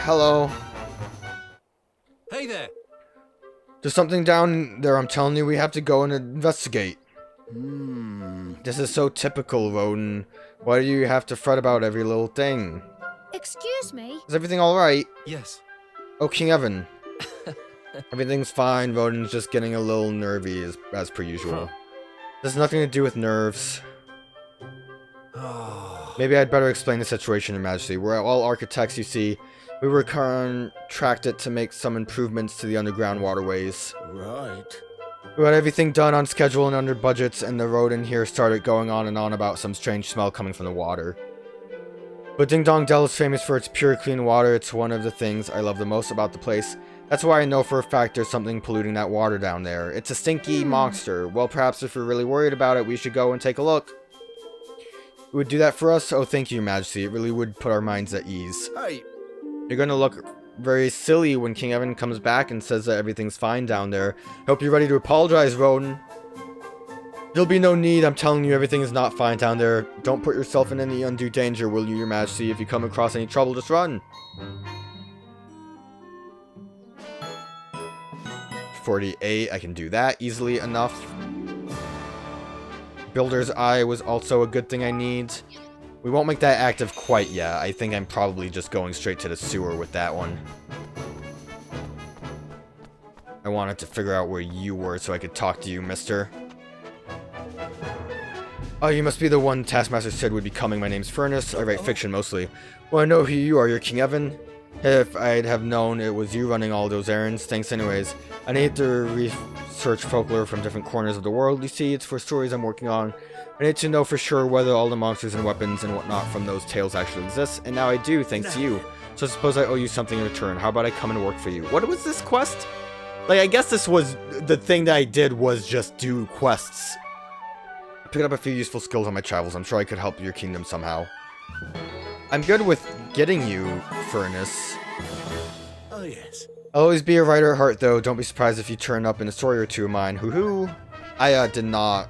Hello. Hey there. There's something down there, I'm telling you, we have to go and investigate. This is so typical, Roden. Why do you have to fret about every little thing? Excuse me? Is everything alright? Yes. Oh, King Evan. Everything's fine, Roden's just getting a little nervy as per usual. There's nothing to do with nerves. Maybe I'd better explain the situation, Your Majesty. We're all architects, you see. We were contracted to make some improvements to the underground waterways. Right. We had everything done on schedule and under budgets, and the road in here started going on and on about some strange smell coming from the water. But Ding Dong Dell is famous for its pure, clean water. It's one of the things I love the most about the place. That's why I know for a fact there's something polluting that water down there. It's a stinky monster. Well, perhaps if we're really worried about it, we should go and take a look. You would do that for us? Oh, thank you, Your Majesty. It really would put our minds at ease. Hey. You're gonna look very silly when King Evan comes back and says that everything's fine down there. Hope you're ready to apologize, Roden. There'll be no need, I'm telling you, everything is not fine down there. Don't put yourself in any undue danger, will you, Your Majesty? If you come across any trouble, just run. 48, I can do that easily enough. Builder's Eye was also a good thing I need. We won't make that active quite yet. I think I'm probably just going straight to the sewer with that one. I wanted to figure out where you were so I could talk to you, mister. Oh, you must be the one Taskmaster said would be coming. My name's Furnace. I write fiction mostly. Well, I know who you are. You're King Evan. If I'd have known it was you running all those errands, thanks anyways. I need to research folklore from different corners of the world. You see, it's for stories I'm working on. I need to know for sure whether all the monsters and weapons and whatnot from those tales actually exist, and now I do, thanks to you. So suppose I owe you something in return. How about I come and work for you? What was this quest? Like, I guess this was, the thing that I did was just do quests. I picked up a few useful skills on my travels. I'm sure I could help your kingdom somehow. I'm good with getting you, Furnace. Oh, yes. I'll always be a writer at heart, though. Don't be surprised if you turn up in a story or two of mine. Hoo-hoo. I did not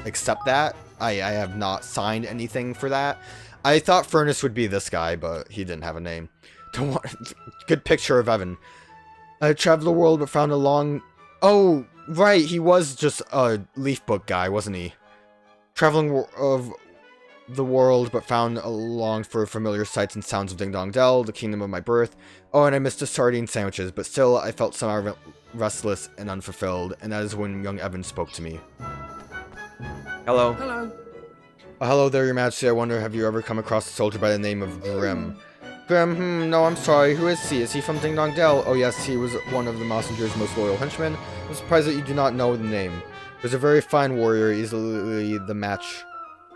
accept that. I have not signed anything for that. I thought Furnace would be this guy, but he didn't have a name. Don't want good picture of Evan. I traveled the world but found a long... Oh, right, he was just a leaf book guy, wasn't he? Traveling of the world but found a long for familiar sights and sounds of Ding Dong Dell, the kingdom of my birth. Oh, and I missed the sardine sandwiches, but still I felt somehow restless and unfulfilled, and that is when young Evan spoke to me. Hello. Hello. Hello there, Your Majesty. I wonder, have you ever come across a soldier by the name of Grim? Grim, no, I'm sorry. Who is he? Is he from Ding Dong Dell? Oh, yes, he was one of the Messenger's most loyal henchmen. I'm surprised that you do not know the name. He was a very fine warrior, easily the match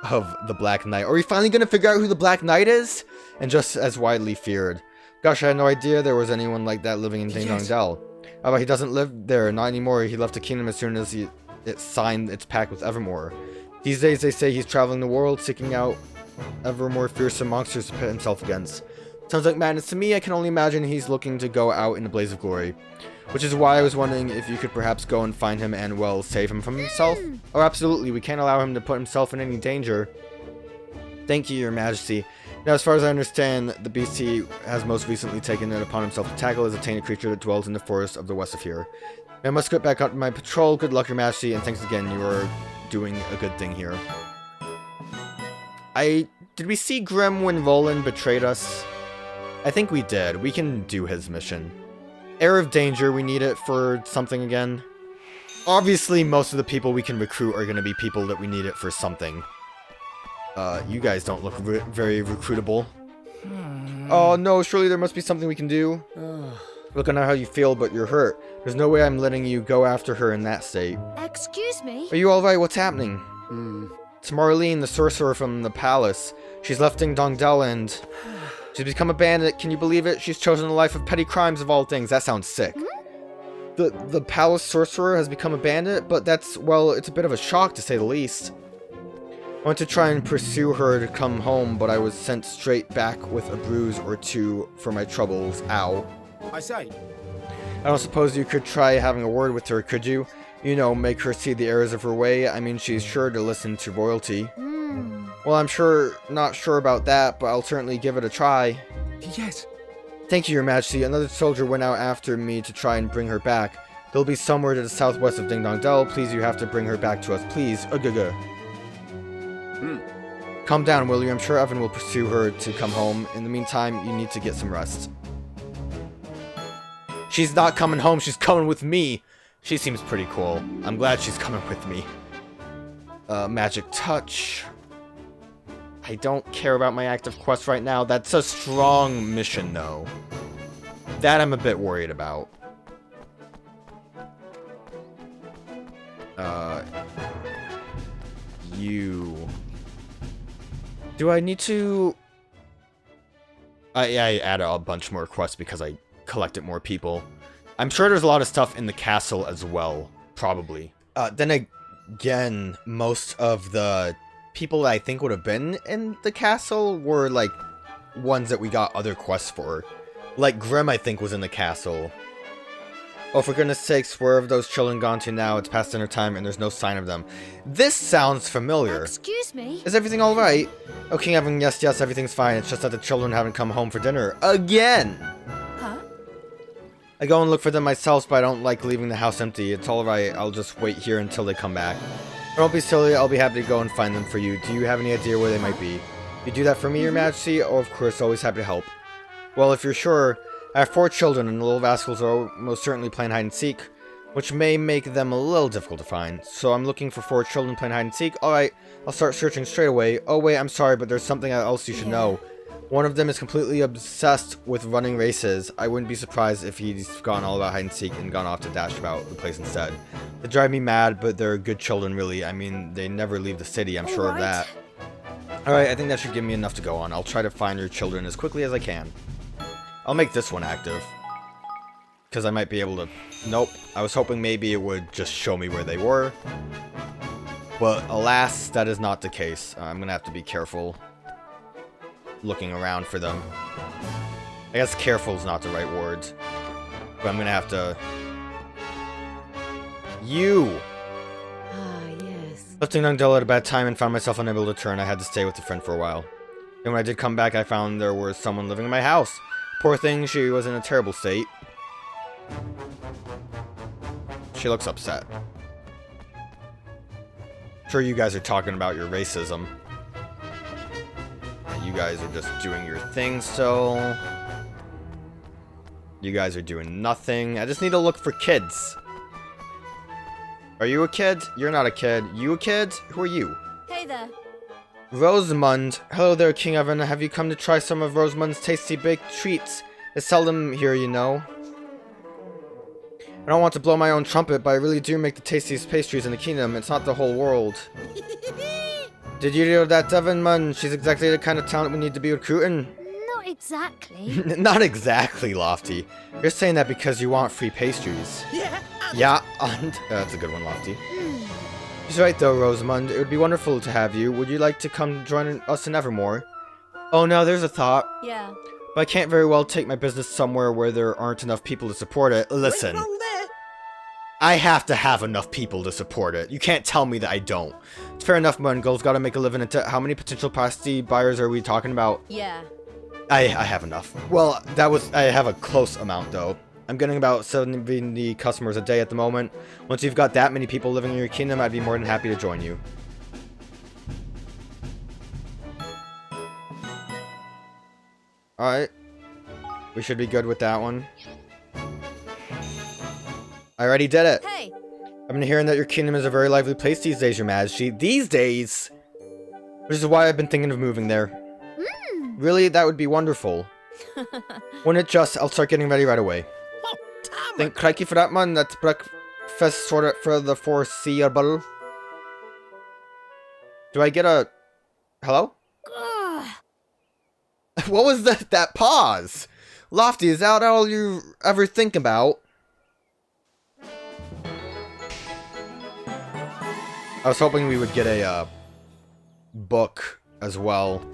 of the Black Knight. Are we finally going to figure out who the Black Knight is? And just as widely feared. Gosh, I had no idea there was anyone like that living in Ding Dong Dell. Oh, but he doesn't live there, not anymore. He left the kingdom as soon as it signed its pact with Evermore. These days they say he's traveling the world, seeking out ever more fearsome monsters to pit himself against. Sounds like madness to me. I can only imagine he's looking to go out in a blaze of glory. Which is why I was wondering if you could perhaps go and find him and, well, save him from himself? Oh, absolutely. We can't allow him to put himself in any danger. Thank you, Your Majesty. Now, as far as I understand, the beast he has most recently taken it upon himself to tackle is a tainted creature that dwells in the forest of the west of here. I must get back on my patrol. Good luck, Your Majesty, and thanks again. You are doing a good thing here. Did we see Grim when Roland betrayed us? I think we did. We can do his mission. Air of Danger, we need it for something again. Obviously, most of the people we can recruit are going to be people that we need it for something. You guys don't look very recruitable. Oh no, surely there must be something we can do. Looking at how you feel, but you're hurt. There's no way I'm letting you go after her in that state. Excuse me? Are you alright? What's happening? It's Marlene the Sorcerer from the palace. She's left Ding Dong Dell and she's become a bandit. Can you believe it? She's chosen a life of petty crimes of all things. That sounds sick. The palace sorcerer has become a bandit, but that's, well, it's a bit of a shock to say the least. I went to try and pursue her to come home, but I was sent straight back with a bruise or two for my troubles. Ow. I say. I don't suppose you could try having a word with her, could you? You know, make her see the errors of her way. I mean, she's sure to listen to royalty. Hmm. Well, I'm not sure about that, but I'll certainly give it a try. Yes. Thank you, Your Majesty. Another soldier went out after me to try and bring her back. They'll be somewhere to the southwest of Ding Dong Dell. Please, you have to bring her back to us. Please. Calm down, will you? I'm sure Evan will pursue her to come home. In the meantime, you need to get some rest. She's not coming home. She's coming with me. She seems pretty cool. I'm glad she's coming with me. Magic touch. I don't care about my active quest right now. That's a strong mission, though. That I'm a bit worried about. You... Do I need to... I added a bunch more quests because I collected more people. I'm sure there's a lot of stuff in the castle as well. Probably. Then again, most of the people that I think would have been in the castle were, like, ones that we got other quests for. Like, Grimm, I think, was in the castle. Oh, for goodness sakes, where have those children gone to now? It's past dinner time and there's no sign of them. This sounds familiar. Excuse me? Is everything alright? Oh, King Evan, yes, everything's fine. It's just that the children haven't come home for dinner. Again! Huh? I go and look for them myself, but I don't like leaving the house empty. It's alright, I'll just wait here until they come back. Don't be silly, I'll be happy to go and find them for you. Do you have any idea where they might be? You do that for me, Your Majesty? Oh, of course, always happy to help. Well, if you're sure... I have 4 children, and the little rascals are most certainly playing hide-and-seek, which may make them a little difficult to find. So I'm looking for 4 children playing hide-and-seek. Alright, I'll start searching straight away. Oh wait, I'm sorry, but there's something else you should know. One of them is completely obsessed with running races. I wouldn't be surprised if he's forgotten all about hide-and-seek and gone off to dash about the place instead. They drive me mad, but they're good children, really. I mean, they never leave the city, I'm sure of that. Alright, I think that should give me enough to go on. I'll try to find your children as quickly as I can. I'll make this one active. Because I might be able to... Nope. I was hoping maybe it would just show me where they were. But alas, that is not the case. I'm going to have to be careful looking around for them. I guess careful is not the right word. But I'm going to have to... You! Ah, yes. Left Ding Dong Dell at a bad time and found myself unable to return. I had to stay with a friend for a while. And when I did come back, I found there was someone living in my house. Poor thing, she was in a terrible state. She looks upset. I'm sure you guys are talking about your racism. You guys are just doing your thing still. You guys are doing nothing. I just need to look for kids. Are you a kid? You're not a kid. You a kid? Who are you? Hey there. Rosamund. Hello there, King Evan. Have you come to try some of Rosamund's tasty baked treats? It's seldom here, you know. I don't want to blow my own trumpet, but I really do make the tastiest pastries in the kingdom. It's not the whole world. Did you hear that, Evan? She's exactly the kind of talent we need to be recruiting. Not exactly. Not exactly, Lofty. You're saying that because you want free pastries. Yeah, and... that's a good one, Lofty. She's right, though, Rosamund. It would be wonderful to have you. Would you like to come join us in Evermore? Oh, no, there's a thought. Yeah. But I can't very well take my business somewhere where there aren't enough people to support it. Listen. I have to have enough people to support it. You can't tell me that I don't. It's fair enough, Mungle's gotta make a living into... How many potential pasty buyers are we talking about? Yeah. I have enough. Well, I have a close amount, though. I'm getting about 70 customers a day at the moment. Once you've got that many people living in your kingdom, I'd be more than happy to join you. Alright. We should be good with that one. I already did it. Hey. I've been hearing that your kingdom is a very lively place these days, Your Majesty. These days? Which is why I've been thinking of moving there. Really? That would be wonderful. When it just, I'll start getting ready right away. Thank crikey for that, man. That's breakfast sorted for the foreseeable. Do I get a... Hello? What was that pause? Lofty, is that all you ever think about? I was hoping we would get a book as well.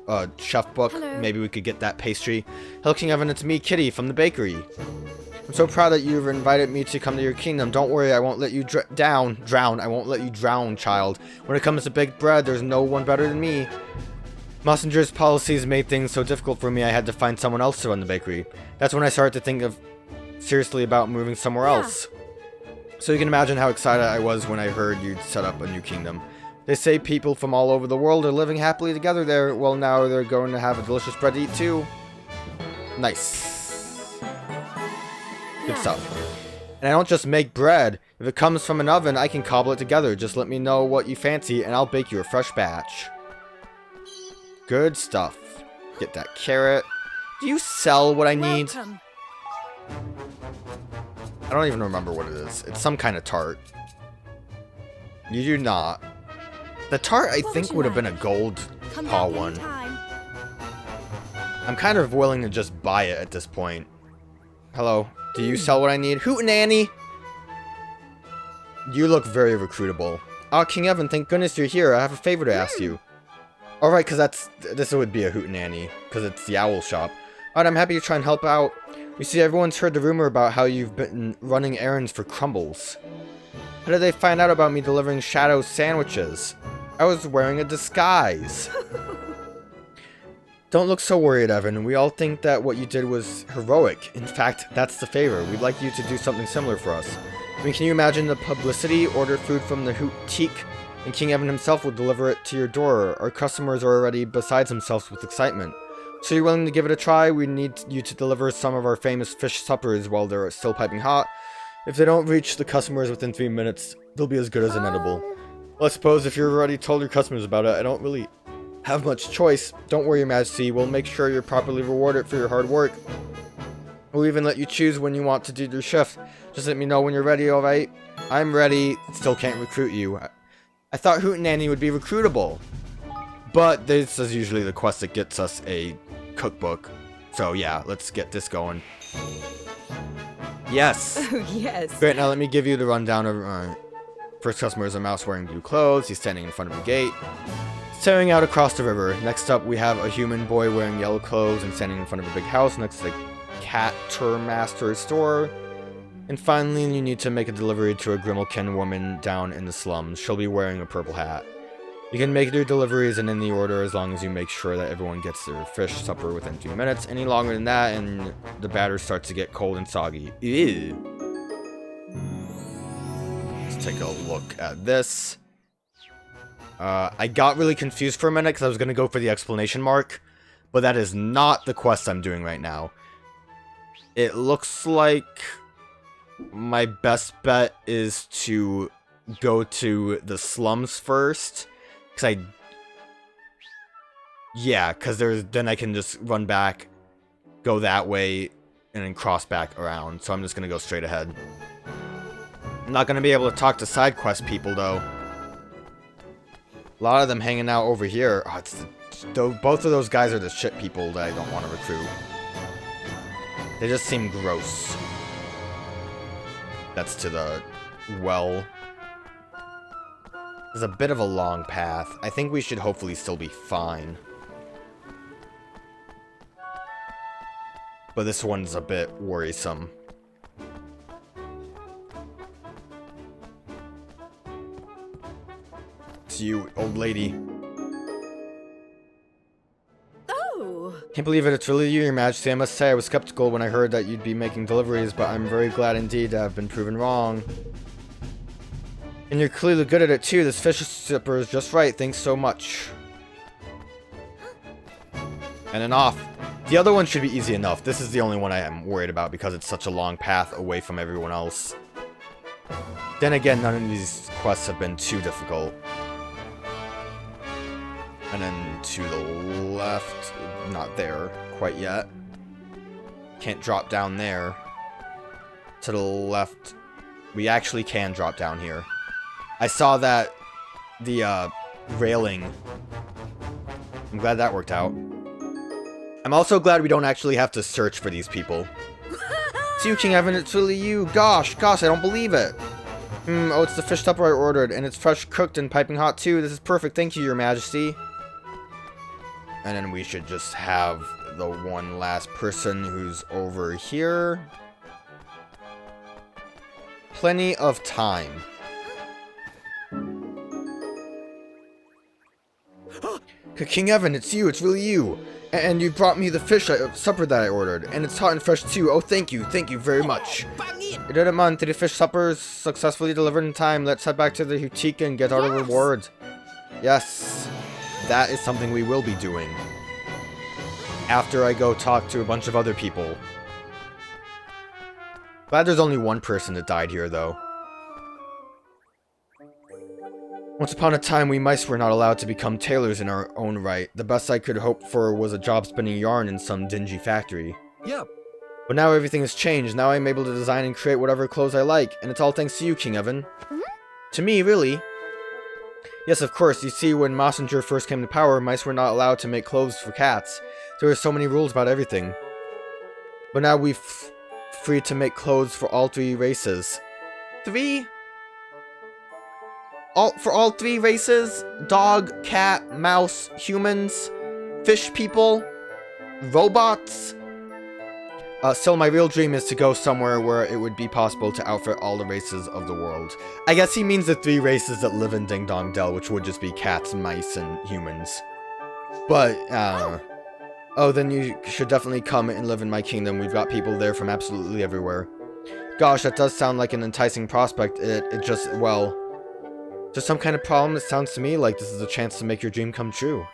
A chef book. Hello. Maybe we could get that pastry. Hello, King Evan, it's me, Kitty, from the bakery. I'm so proud that you've invited me to come to your kingdom. Don't worry, I won't let you drown. I won't let you drown, child. When it comes to baked bread, there's no one better than me. Messenger's policies made things so difficult for me I had to find someone else to run the bakery. That's when I started to think of seriously about moving somewhere else. So you can imagine how excited I was when I heard you'd set up a new kingdom. They say people from all over the world are living happily together there. Well, now they're going to have a delicious bread to eat too. Nice. Good stuff. And I don't just make bread. If it comes from an oven, I can cobble it together. Just let me know what you fancy and I'll bake you a fresh batch. Good stuff. Get that carrot. Do you sell what I need? Welcome. I don't even remember what it is. It's some kind of tart. You do not. The tart, I think, would have been a gold Come paw back one. anytime. I'm kind of willing to just buy it at this point. Hello. Do you sell what I need? Hootenanny! You look very recruitable. Ah, King Evan, thank goodness you're here. I have a favor to ask you. Alright, because this would be a hootenanny, because it's the owl shop. Alright, I'm happy to try and help out. You see, everyone's heard the rumor about how you've been running errands for Crumbles. How did they find out about me delivering shadow sandwiches? I was wearing a disguise. Don't look so worried, Evan. We all think that what you did was heroic. In fact, that's the favor. We'd like you to do something similar for us. I mean, can you imagine the publicity? Order food from the Hootique, and King Evan himself will deliver it to your door. Our customers are already beside themselves with excitement. So you're willing to give it a try? We need you to deliver some of our famous fish suppers while they're still piping hot. If they don't reach the customers within 3 minutes, they'll be as good as an edible. Well, I suppose if you've already told your customers about it, I don't really have much choice. Don't worry, Your Majesty. We'll make sure you're properly rewarded for your hard work. We'll even let you choose when you want to do your shift. Just let me know when you're ready, alright? I'm ready. Still can't recruit you. I thought Hootenanny would be recruitable. But this is usually the quest that gets us a cookbook. So yeah, let's get this going. Yes! Oh, yes. Great, now let me give you the rundown of... First customer is a mouse wearing blue clothes. He's standing in front of a gate, staring out across the river. Next up, we have a human boy wearing yellow clothes and standing in front of a big house next to the cat tour master's store. And finally, you need to make a delivery to a Grimalkin woman down in the slums. She'll be wearing a purple hat. You can make your deliveries and in the order as long as you make sure that everyone gets their fish supper within 2 minutes. Any longer than that, and the batter starts to get cold and soggy. Ew. Let's take a look at this. I got really confused for a minute because I was going to go for the exclamation mark, but that is not the quest I'm doing right now. It looks like my best bet is to go to the slums first, because then I can just run back, go that way, and then cross back around. So I'm just going to go straight ahead. I'm not going to be able to talk to side quest people, though. A lot of them hanging out over here. Oh, both of those guys are the shit people that I don't want to recruit. They just seem gross. That's to the well. There's a bit of a long path. I think we should hopefully still be fine. But this one's a bit worrisome. It's you, old lady. Oh. Can't believe it, it's really you, Your Majesty. I must say I was skeptical when I heard that you'd be making deliveries, but I'm very glad indeed to have been proven wrong. And you're clearly good at it too. This fish supper is just right. Thanks so much. And then off. The other one should be easy enough. This is the only one I am worried about because it's such a long path away from everyone else. Then again, none of these quests have been too difficult. And then to the left, not there quite yet. Can't drop down there. To the left, we actually can drop down here. I saw that the railing. I'm glad that worked out. I'm also glad we don't actually have to search for these people. It's you, King Evan, it's really you. Gosh, I don't believe it. Oh, it's the fish supper I ordered, and it's fresh cooked and piping hot too. This is perfect, thank you, Your Majesty. And then we should just have the one last person who's over here. Plenty of time. King Evan, it's you, it's really you. And you brought me the fish supper that I ordered, and it's hot and fresh too. Oh, thank you very much. You did it, man. 3 fish suppers successfully delivered in time. Let's head back to the boutique and get our reward. Yes, that is something we will be doing. After I go talk to a bunch of other people. Glad there's only one person that died here, though. Once upon a time, we mice were not allowed to become tailors in our own right. The best I could hope for was a job spinning yarn in some dingy factory. Yep. But now everything has changed. Now I'm able to design and create whatever clothes I like, and it's all thanks to you, King Evan. Hmm? To me, really. Yes, of course. You see, when Messenger first came to power, mice were not allowed to make clothes for cats. There were so many rules about everything. But now we're free to make clothes for all 3 races. 3? For all 3 races? Dog, cat, mouse, humans, fish people, robots? Still, my real dream is to go somewhere where it would be possible to outfit all the races of the world. I guess he means the 3 races that live in Ding Dong Dell, which would just be cats, mice, and humans. But, oh, then you should definitely come and live in my kingdom. We've got people there from absolutely everywhere. Gosh, that does sound like an enticing prospect. It just, well... Just some kind of problem. It sounds to me like this is a chance to make your dream come true.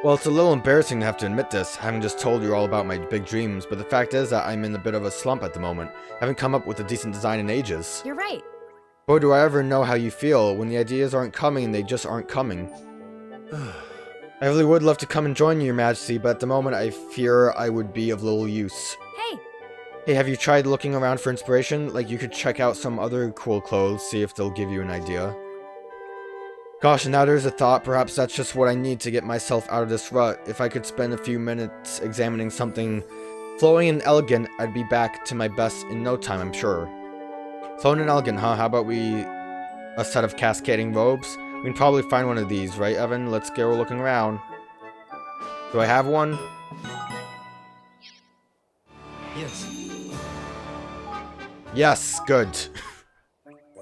Well, it's a little embarrassing to have to admit this, having just told you all about my big dreams, but the fact is that I'm in a bit of a slump at the moment. I haven't come up with a decent design in ages. You're right. Boy, do I ever know how you feel. When the ideas aren't coming, they just aren't coming. I really would love to come and join you, Your Majesty, but at the moment I fear I would be of little use. Hey, have you tried looking around for inspiration? Like, you could check out some other cool clothes, see if they'll give you an idea. Gosh, and now there's a thought, perhaps that's just what I need to get myself out of this rut. If I could spend a few minutes examining something flowing and elegant, I'd be back to my best in no time, I'm sure. Flowing and elegant, huh? How about a set of cascading robes? We can probably find one of these, right, Evan? Let's go looking around. Do I have one? Yes. Yes, good.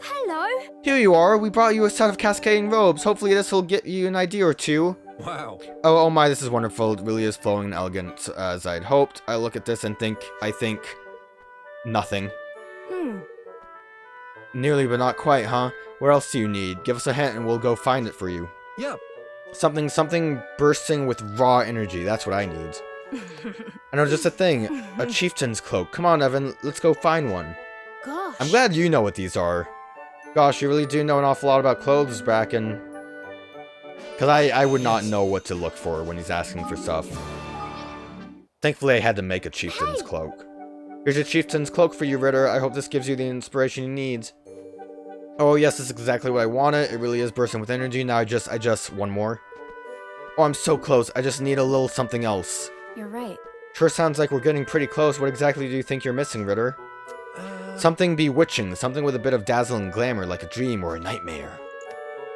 Hello. Here you are. We brought you a set of cascading robes. Hopefully this will get you an idea or two. Wow. Oh my, this is wonderful. It really is flowing and elegant as I'd hoped. I look at this and I think nothing. Nearly, but not quite, huh? What else do you need? Give us a hint and we'll go find it for you. Yep. Something bursting with raw energy. That's what I need. I know, just a thing. A Chieftains Cloak. Come on, Evan. Let's go find one. Gosh. I'm glad you know what these are. Gosh, you really do know an awful lot about clothes, Bracken. Because I would not know what to look for when he's asking for stuff. Thankfully, I had to make a Chieftain's Cloak. Here's your Chieftain's Cloak for you, Ritter. I hope this gives you the inspiration you need. Oh, yes, this is exactly what I wanted. It really is bursting with energy. Now I just... One more. Oh, I'm so close. I just need a little something else. You're right. Sure sounds like we're getting pretty close. What exactly do you think you're missing, Ritter? Something bewitching, something with a bit of dazzling glamour, like a dream or a nightmare.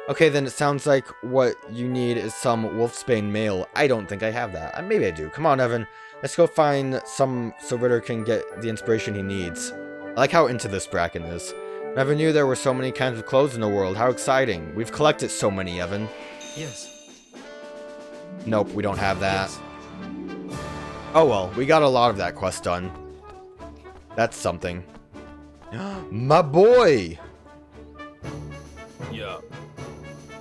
Okay, then it sounds like what you need is some wolfsbane mail. I don't think I have that. Maybe I do. Come on, Evan. Let's go find some so Ritter can get the inspiration he needs. I like how into this Bracken is. Never knew there were so many kinds of clothes in the world. How exciting. We've collected so many, Evan. Yes. Nope, we don't have that. Yes. Oh well, we got a lot of that quest done. That's something. My boy! Yeah.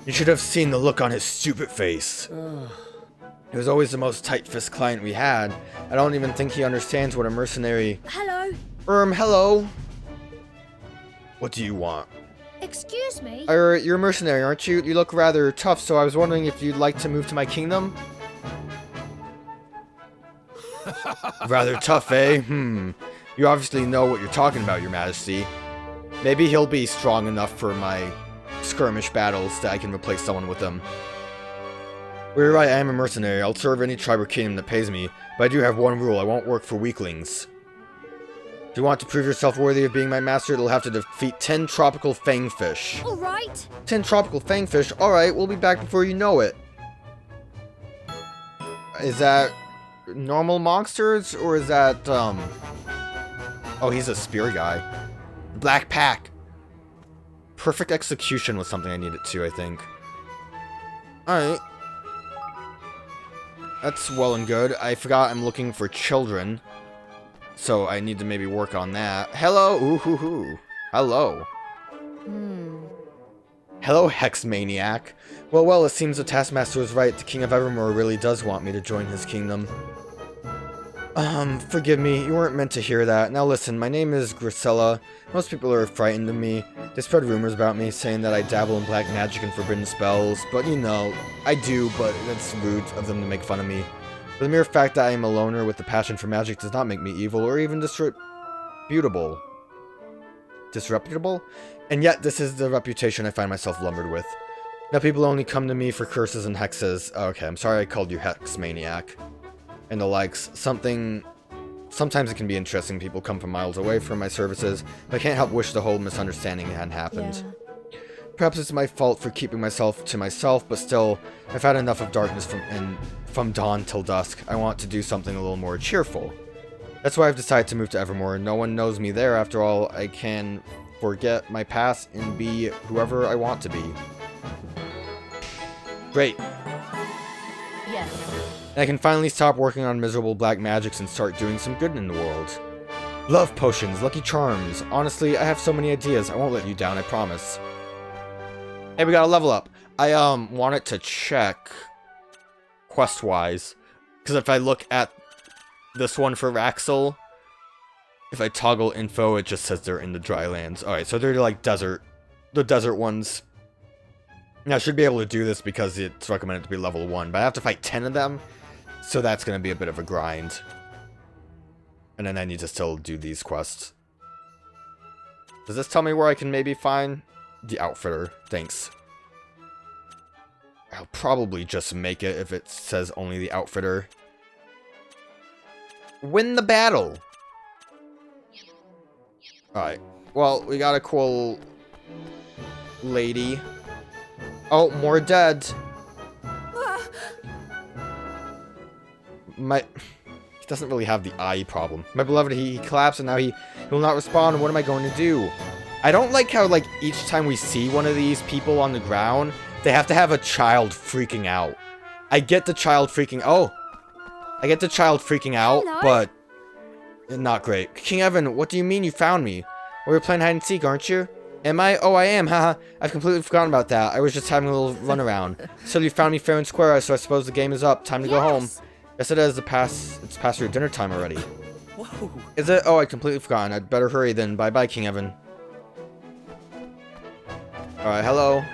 You should have seen the look on his stupid face. He was always the most tight-fist client we had. I don't even think he understands what a mercenary... Hello. Hello? What do you want? Excuse me. You're a mercenary, aren't you? You look rather tough, so I was wondering if you'd like to move to my kingdom? Rather tough, eh? You obviously know what you're talking about, Your Majesty. Maybe he'll be strong enough for my skirmish battles that I can replace someone with him. Well, you're right, I am a mercenary. I'll serve any tribe or kingdom that pays me, but I do have one rule. I won't work for weaklings. If you want to prove yourself worthy of being my master, it'll have to defeat 10 tropical fangfish. All right. 10 tropical fangfish? Alright, we'll be back before you know it. Is that normal monsters, or is that, Oh, he's a spear guy. Black Pack. Perfect execution was something I needed too, I think. Alright. That's well and good. I forgot I'm looking for children. So I need to maybe work on that. Hello! Ooh hoo hoo. Hello. Hello, Hex Maniac. Well, it seems the Taskmaster was right. The King of Evermore really does want me to join his kingdom. Forgive me, you weren't meant to hear that. Now listen, my name is Grisella. Most people are frightened of me. They spread rumors about me, saying that I dabble in black magic and forbidden spells. But you know, I do, but it's rude of them to make fun of me. But the mere fact that I am a loner with a passion for magic does not make me evil or even disreputable. Disreputable? And yet, this is the reputation I find myself lumbered with. Now people only come to me for curses and hexes. Okay, I'm sorry I called you Hex Maniac. And the likes. Sometimes it can be interesting. People come from miles away from my services, but I can't help wish the whole misunderstanding hadn't happened. Yeah. Perhaps it's my fault for keeping myself to myself, but still, I've had enough of darkness from dawn till dusk. I want to do something a little more cheerful. That's why I've decided to move to Evermore. No one knows me there. After all, I can forget my past and be whoever I want to be. Great. Yes. And I can finally stop working on miserable black magics and start doing some good in the world. Love potions, lucky charms. Honestly, I have so many ideas. I won't let you down, I promise. Hey, we got a level up. I wanted to check quest-wise, because if I look at this one for Raxel, if I toggle info, it just says they're in the drylands. Alright, so they're like the desert ones. Now, I should be able to do this because it's recommended to be level 1, but I have to fight 10 of them, so that's going to be a bit of a grind. And then I need to still do these quests. Does this tell me where I can maybe find the outfitter? Thanks. I'll probably just make it if it says only the outfitter. Win the battle! Alright. Well, we got a cool lady. Oh, more dead. He doesn't really have the eye problem. My beloved, he collapsed and now he will not respond. What am I going to do? I don't like how, like, each time we see one of these people on the ground, they have to have a child freaking out. I get the child freaking... Oh! I get the child freaking out, Hello? but... not great. King Evan, what do you mean you found me? Well, you're playing hide and seek, aren't you? Am I? Oh, I am, haha. I've completely forgotten about that. I was just having a little run around. So you found me fair and square, so I suppose the game is up. Time to go home. Yes, it is. It's past your dinner time already. Whoa. Is it? Oh, I completely forgotten. I'd better hurry then. Bye-bye, King Evan. Alright, hello.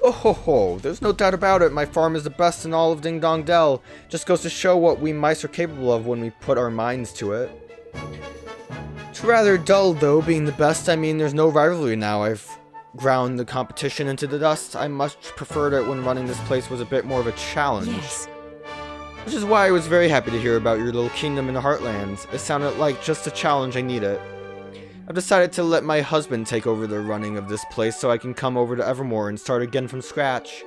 Oh ho ho, there's no doubt about it. My farm is the best in all of Ding Dong Dell. Just goes to show what we mice are capable of when we put our minds to it. It's rather dull, though, being the best. I mean, there's no rivalry now. I've ground the competition into the dust. I much preferred it when running this place was a bit more of a challenge. Yes. Which is why I was very happy to hear about your little kingdom in the Heartlands. It sounded like just a challenge I needed. I've decided to let my husband take over the running of this place so I can come over to Evermore and start again from scratch.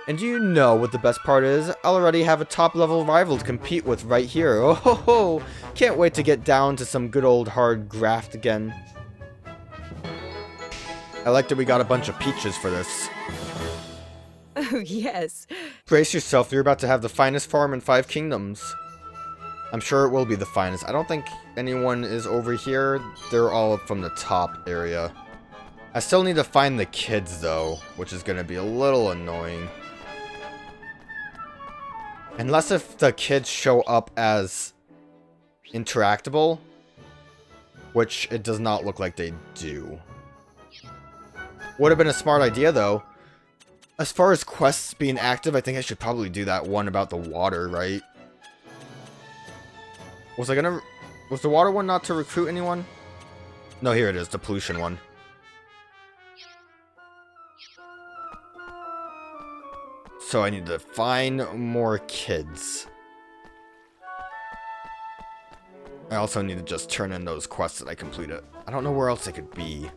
And do you know what the best part is? I'll already have a top-level rival to compete with right here. Oh ho ho! Can't wait to get down to some good old hard graft again. I like that we got a bunch of peaches for this. Oh, yes. Brace yourself, you're about to have the finest farm in 5 kingdoms. I'm sure it will be the finest. I don't think anyone is over here. They're all from the top area. I still need to find the kids, though, which is going to be a little annoying. Unless if the kids show up as interactable, which it does not look like they do. Would have been a smart idea, though. As far as quests being active, I think I should probably do that one about the water, right? Was the water one not to recruit anyone? No, here it is, the pollution one. So I need to find more kids. I also need to just turn in those quests that I completed. I don't know where else they could be.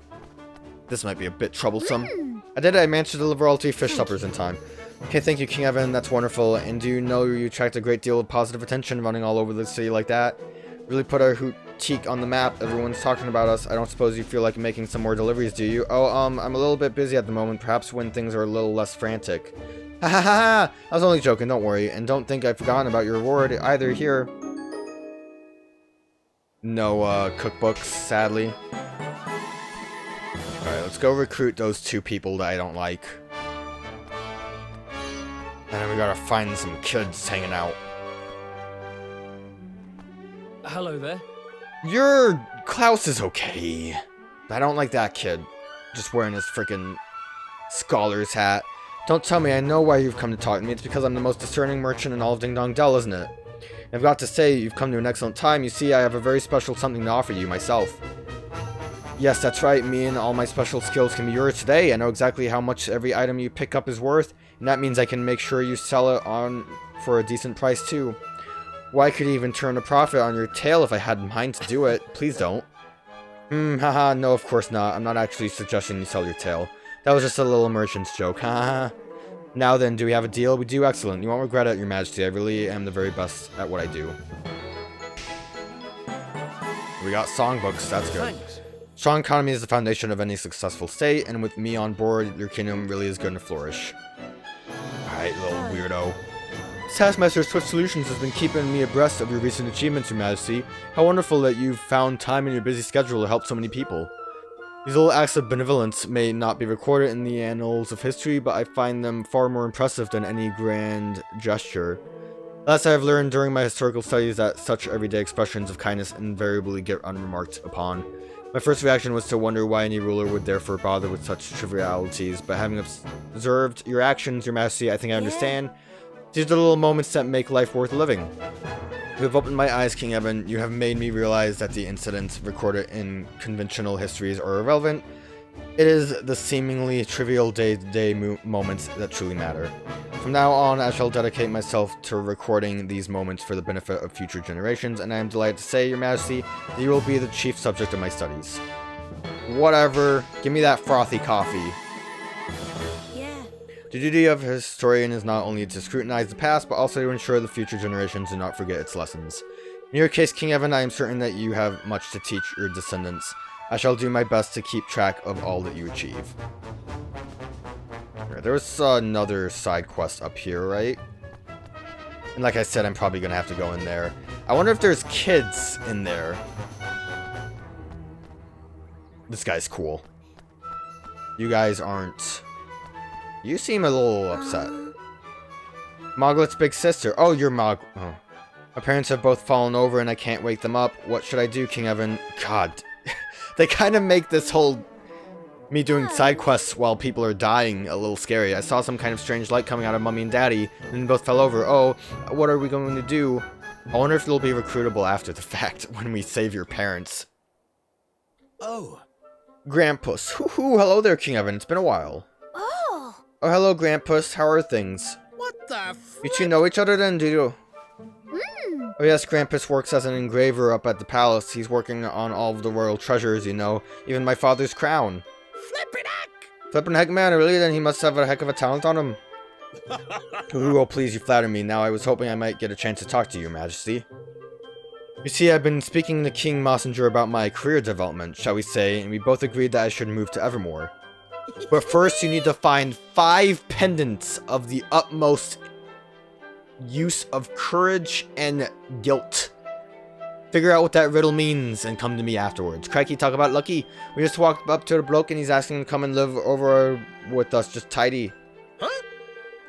This might be a bit troublesome. I did it, I managed to deliver all 3 fish suppers in time. Okay, thank you, King Evan, that's wonderful. And do you know you attract a great deal of positive attention running all over the city like that? Really put our hoot boutique on the map. Everyone's talking about us. I don't suppose you feel like making some more deliveries, do you? Oh, I'm a little bit busy at the moment. Perhaps when things are a little less frantic. Ha ha ha ha! I was only joking, don't worry. And don't think I've forgotten about your reward either here. No, cookbooks, sadly. Alright, let's go recruit those 2 people that I don't like. And then we gotta find some kids hanging out. Hello there. Your Klaus is okay. I don't like that kid. Just wearing his freaking scholar's hat. Don't tell me, I know why you've come to talk to me. It's because I'm the most discerning merchant in all of Ding Dong Dell, isn't it? I've got to say, you've come to an excellent time. You see, I have a very special something to offer you, myself. Yes, that's right. Me and all my special skills can be yours today. I know exactly how much every item you pick up is worth, and that means I can make sure you sell it on for a decent price, too. Well, I could even turn a profit on your tail if I had mind to do it. Please don't. Haha, no, of course not. I'm not actually suggesting you sell your tail. That was just a little merchant's joke, haha. Now then, do we have a deal? We do, excellent. You won't regret it, your majesty. I really am the very best at what I do. We got songbooks, that's good. Thanks. Strong economy is the foundation of any successful state, and with me on board, your kingdom really is going to flourish. Alright, little weirdo. Taskmaster Swift Solutions has been keeping me abreast of your recent achievements, your majesty. How wonderful that you've found time in your busy schedule to help so many people. These little acts of benevolence may not be recorded in the annals of history, but I find them far more impressive than any grand gesture. Last I have learned during my historical studies that such everyday expressions of kindness invariably get unremarked upon. My first reaction was to wonder why any ruler would therefore bother with such trivialities, but having observed your actions, your majesty, I think I understand. These are the little moments that make life worth living. You have opened my eyes, King Evan. You have made me realize that the incidents recorded in conventional histories are irrelevant. It is the seemingly trivial day-to-day moments that truly matter. From now on, I shall dedicate myself to recording these moments for the benefit of future generations, and I am delighted to say, your majesty, that you will be the chief subject of my studies. Whatever. Give me that frothy coffee. The duty of a historian is not only to scrutinize the past, but also to ensure the future generations do not forget its lessons. In your case, King Evan, I am certain that you have much to teach your descendants. I shall do my best to keep track of all that you achieve. There was another side quest up here, right? And like I said, I'm probably going to have to go in there. I wonder if there's kids in there. This guy's cool. You guys aren't... You seem a little upset. Moglet's big sister. Oh, you're Mog... Oh. My parents have both fallen over and I can't wake them up. What should I do, King Evan? God. They kind of make this whole... me doing side quests while people are dying a little scary. I saw some kind of strange light coming out of Mummy and Daddy, and then both fell over. Oh, what are we going to do? I wonder if they'll be recruitable after the fact when we save your parents. Oh. Grampus. Hoo-hoo, hello there, King Evan. It's been a while. Oh, hello, Grampus. How are things? What the You two know each other then, do you? Oh yes, Grampus works as an engraver up at the palace. He's working on all of the royal treasures, you know. Even my father's crown. Flippin' heck! Flippin' heck, man, really? Then he must have a heck of a talent on him. Ooh, oh, please, you flatter me. Now, I was hoping I might get a chance to talk to you, Your Majesty. You see, I've been speaking to King Messenger about my career development, shall we say, and we both agreed that I should move to Evermore. But first, you need to find 5 pendants of the utmost use of courage and guilt. Figure out what that riddle means and come to me afterwards. Crikey, talk about lucky. We just walked up to the bloke and he's asking to come and live over with us, just tidy. Huh?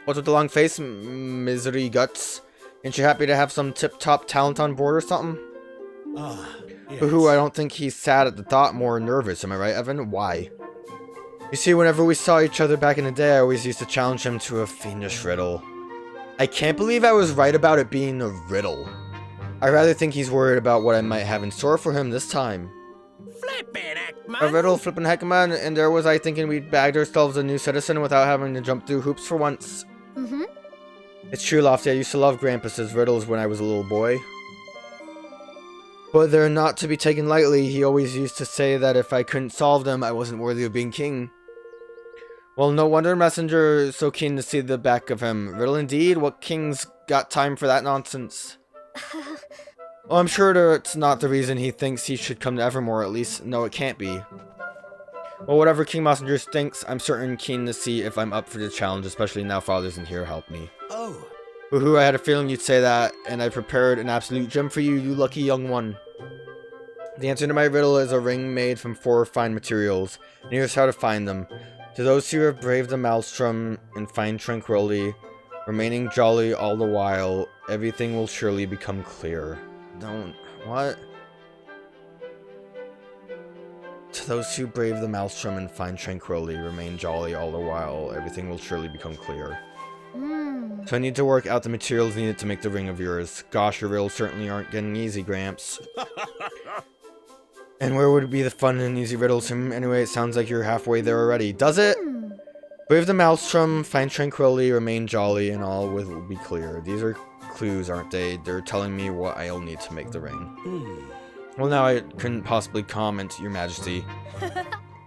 What's with the long face, misery guts? Ain't you happy to have some tip-top talent on board or something? Ah, yes. Boo-hoo, I don't think he's sad at the thought, more nervous. Am I right, Evan? Why? You see, whenever we saw each other back in the day, I always used to challenge him to a fiendish riddle. I can't believe I was right about it being a riddle. I rather think he's worried about what I might have in store for him this time. Flippin' heck, man! A riddle, flippin' heck, man, and there was I thinking we'd bagged ourselves a new citizen without having to jump through hoops for once. It's true, Lofty, I used to love Grampus's riddles when I was a little boy. But they're not to be taken lightly. He always used to say that if I couldn't solve them, I wasn't worthy of being king. Well, no wonder Messenger is so keen to see the back of him. Riddle indeed, what king's got time for that nonsense? Well, I'm sure that's not the reason he thinks he should come to Evermore, at least. No, it can't be. Well, whatever King Mossingers thinks, I'm certain keen to see if I'm up for the challenge, especially now Father's in here to help me. Oh. Woohoo, I had a feeling you'd say that, and I prepared an absolute gem for you, you lucky young one. The answer to my riddle is a ring made from 4 fine materials, and here's how to find them. To those who have braved the maelstrom in fine tranquility, remaining jolly all the while, everything will surely become clear. Don't... what? To those who brave the maelstrom in fine tranquility, remain jolly all the while, everything will surely become clear. So I need to work out the materials needed to make the ring of yours. Gosh, your riddles certainly aren't getting easy, Gramps. And where would be the fun in easy riddles? Anyway, it sounds like you're halfway there already. Does it? Brave the maelstrom, find tranquility, remain jolly, and all will be clear. These are clues, aren't they? They're telling me what I'll need to make the ring. Well, now I couldn't possibly comment, Your Majesty.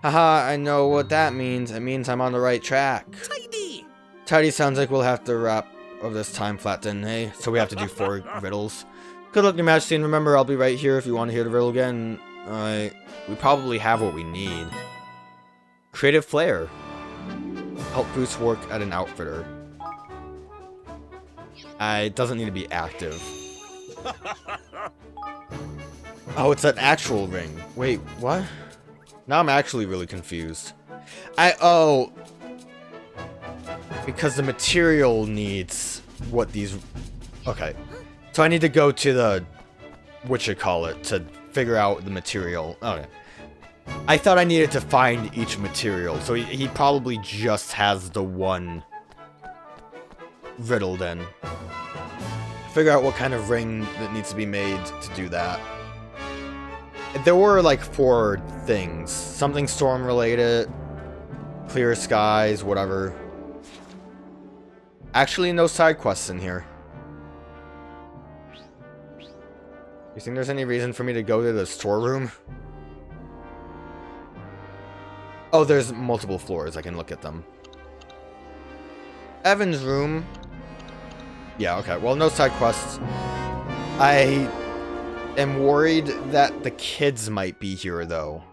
Haha, I know what that means. It means I'm on the right track. Tidy. Tidy sounds like we'll have to wrap of this time flat then, hey? So we have to do 4 riddles. Good luck, Your Majesty, and remember, I'll be right here if you want to hear the riddle again. We probably have what we need. Creative flair. Help boost work at an outfitter. It doesn't need to be active. Oh, it's an actual ring. Wait, what? Now I'm actually really confused. Oh. Because the material needs what these... Okay. So I need to go to the... whatchamacallit to figure out the material. Okay. I thought I needed to find each material. So he probably just has the one riddle then. Figure out what kind of ring that needs to be made to do that. There were like 4 things. Something storm related, clear skies, whatever. Actually, no side quests in here. You think there's any reason for me to go to the storeroom? Oh, there's multiple floors. I can look at them. Evan's room. Yeah, okay. Well, no side quests. I am worried that the kids might be here, though.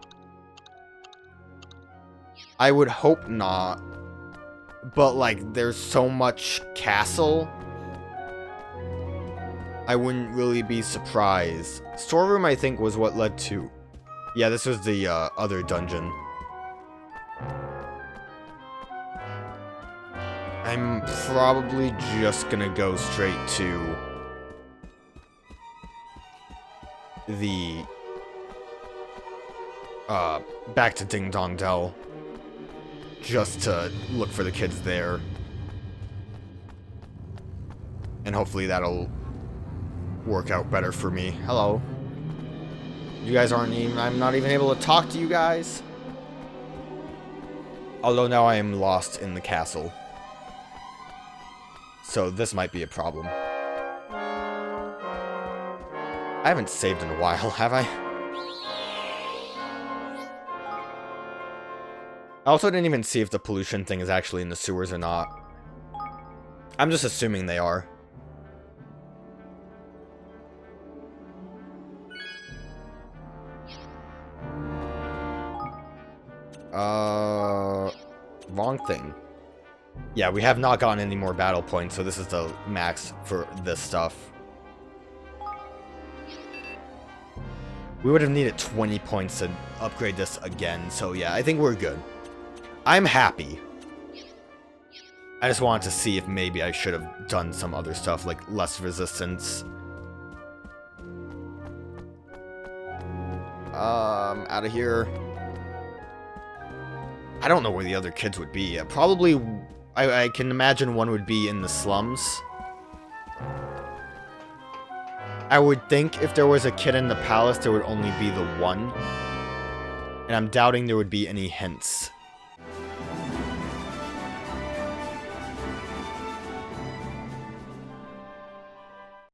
I would hope not. But, like, there's so much castle. I wouldn't really be surprised. Storeroom, I think, was what led to... Yeah, this was the other dungeon. I'm probably just gonna go straight to the back to Ding Dong Dell just to look for the kids there, and hopefully that'll work out better for me. Hello. You guys aren't even... I'm not even able to talk to you guys. Although now I am lost in the castle. So this might be a problem. I haven't saved in a while, have I? I also didn't even see if the pollution thing is actually in the sewers or not. I'm just assuming they are. Wrong thing. Yeah, we have not gotten any more battle points, so this is the max for this stuff. We would have needed 20 points to upgrade this again, so yeah, I think we're good. I'm happy. I just wanted to see if maybe I should have done some other stuff, like less resistance. Out of here. I don't know where the other kids would be. Probably, I can imagine one would be in the slums. I would think if there was a kid in the palace, there would only be the one. And I'm doubting there would be any hints